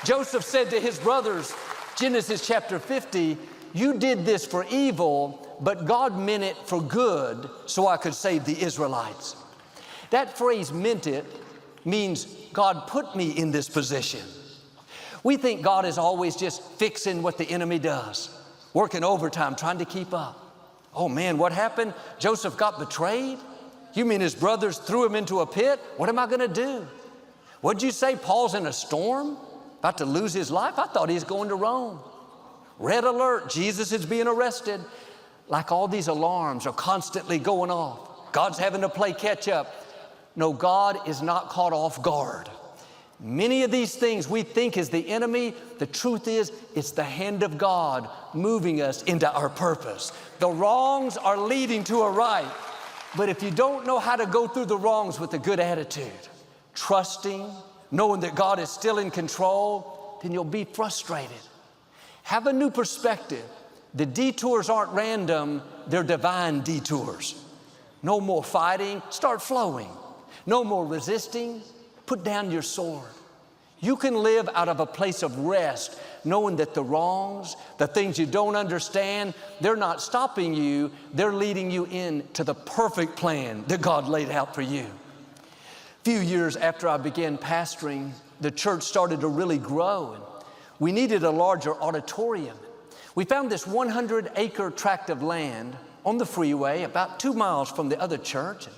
Joseph said to his brothers, Genesis chapter 50, you did this for evil, but God meant it for good so I could save the Israelites. That phrase, meant it, means God put me in this position. We think God is always just fixing what the enemy does, working overtime, trying to keep up. Oh man, what happened? Joseph got betrayed? You mean his brothers threw him into a pit? What am I going to do? What'd you say? Paul's in a storm, about to lose his life? I thought he was going to Rome. Red alert, Jesus is being arrested. Like all these alarms are constantly going off. God's having to play catch up. No, God is not caught off guard. Many of these things we think is the enemy. The truth is, it's the hand of God moving us into our purpose. The wrongs are leading to a right. But if you don't know how to go through the wrongs with a good attitude, trusting, knowing that God is still in control, then you'll be frustrated. Have a new perspective. The detours aren't random, they're divine detours. No more fighting, start flowing. No more resisting, put down your sword. You can live out of a place of rest, knowing that the wrongs, the things you don't understand, they're not stopping you, they're leading you into the perfect plan that God laid out for you. A few years after I began pastoring, the church started to really grow, and we needed a larger auditorium. We found this 100-acre tract of land on the freeway about 2 miles from the other church.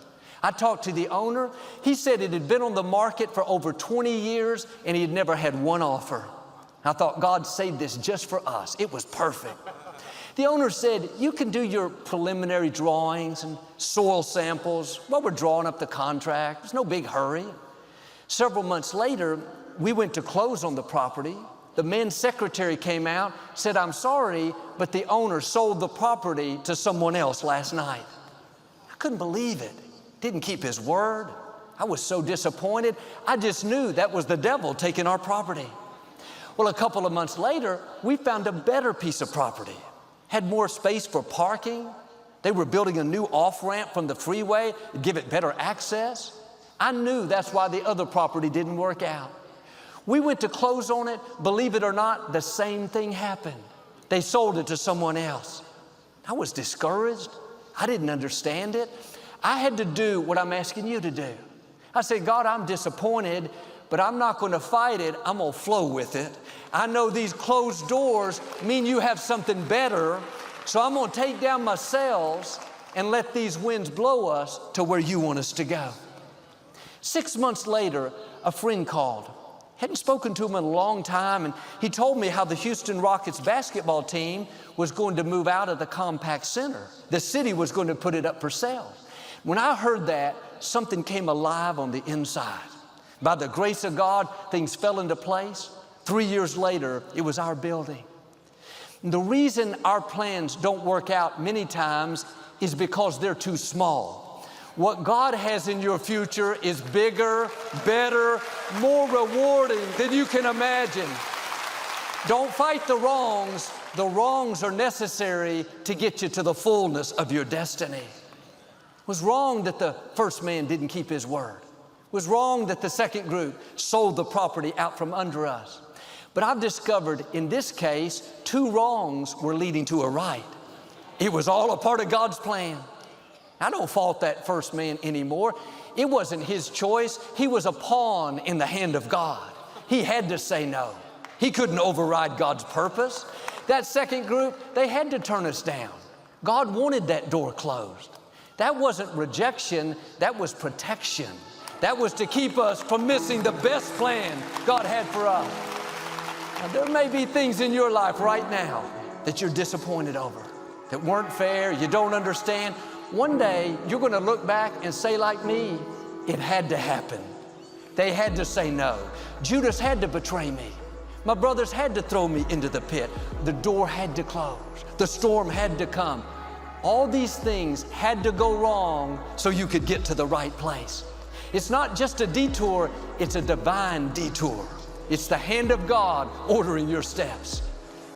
I talked to the owner. He said it had been on the market for over 20 years and he had never had one offer. I thought, God saved this just for us. It was perfect. The owner said, you can do your preliminary drawings and soil samples while we're drawing up the contract. There's no big hurry. Several months later, we went to close on the property. The men's secretary came out, said, I'm sorry, but the owner sold the property to someone else last night. I couldn't believe it. Didn't keep his word. I was so disappointed. I just knew that was the devil taking our property. Well, a couple of months later, we found a better piece of property. Had more space for parking. They were building a new off-ramp from the freeway to give it better access. I knew that's why the other property didn't work out. We went to close on it. Believe it or not, the same thing happened. They sold it to someone else. I was discouraged. I didn't understand it. I had to do what I'm asking you to do. I said, God, I'm disappointed, but I'm not going to fight it. I'm going to flow with it. I know these closed doors mean you have something better, so I'm going to take down my sails and let these winds blow us to where you want us to go. 6 months later, a friend called. Hadn't spoken to him in a long time, and he told me how the Houston Rockets basketball team was going to move out of the Compaq Center. The city was going to put it up for sale. When I heard that, something came alive on the inside. By the grace of God, things fell into place. 3 years later, it was our building. The reason our plans don't work out many times is because they're too small. What God has in your future is bigger, better, more rewarding than you can imagine. Don't fight the wrongs. The wrongs are necessary to get you to the fullness of your destiny. It was wrong that the first man didn't keep his word. It was wrong that the second group sold the property out from under us. But I've discovered in this case, 2 wrongs were leading to a right. It was all a part of God's plan. I don't fault that first man anymore. It wasn't his choice. He was a pawn in the hand of God. He had to say no. He couldn't override God's purpose. That second group, they had to turn us down. God wanted that door closed. That wasn't rejection, that was protection. That was to keep us from missing the best plan God had for us. Now, there may be things in your life right now that you're disappointed over, that weren't fair, you don't understand. One day, you're going to look back and say like me, it had to happen. They had to say no. Judas had to betray me. My brothers had to throw me into the pit. The door had to close. The storm had to come. All these things had to go wrong so you could get to the right place. It's not just a detour, it's a divine detour. It's the hand of God ordering your steps.